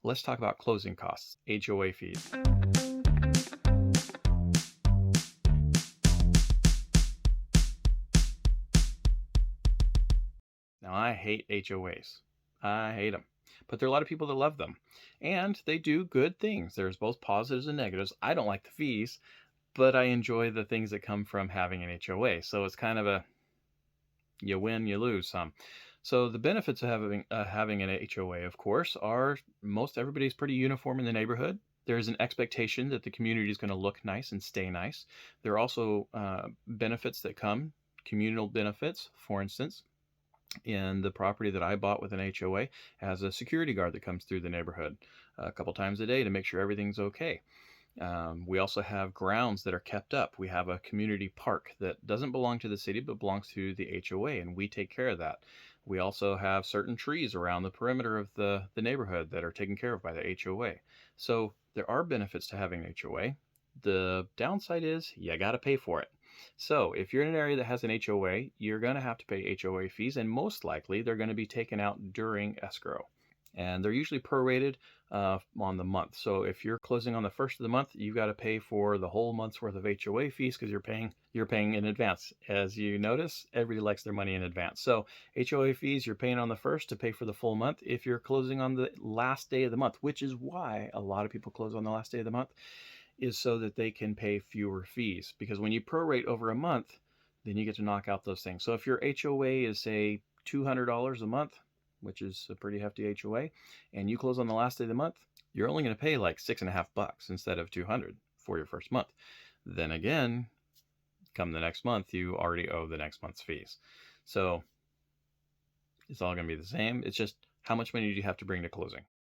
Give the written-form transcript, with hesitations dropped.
let's talk about closing costs, HOA fees. Now, I hate HOAs. I hate them. But there are a lot of people that love them. And they do good things. There's both positives and negatives. I don't like the fees, but I enjoy the things that come from having an HOA. So it's kind of a you win, you lose some. So the benefits of having an HOA, of course, are most everybody's pretty uniform in the neighborhood. There's an expectation that the community is going to look nice and stay nice. There are also benefits that come, communal benefits. For instance, in the property that I bought with an HOA has a security guard that comes through the neighborhood a couple times a day to make sure everything's okay. We also have grounds that are kept up. We have a community park that doesn't belong to the city but belongs to the HOA, and we take care of that. We also have certain trees around the perimeter of the neighborhood that are taken care of by the HOA. So there are benefits to having an HOA. The downside is you got to pay for it. So if you're in an area that has an HOA, you're going to have to pay HOA fees, and most likely they're going to be taken out during escrow. And they're usually prorated on the month. So if you're closing on the first of the month, you've got to pay for the whole month's worth of HOA fees because you're paying in advance. As you notice, everybody likes their money in advance. So HOA fees you're paying on the first to pay for the full month. If you're closing on the last day of the month, which is why a lot of people close on the last day of the month, is so that they can pay fewer fees. Because when you prorate over a month, then you get to knock out those things. So if your HOA is, say, $200 a month, which is a pretty hefty HOA, and you close on the last day of the month, you're only going to pay like $6.50 instead of 200 for your first month. Then again, come the next month, you already owe the next month's fees. So it's all going to be the same. It's just how much money do you have to bring to closing?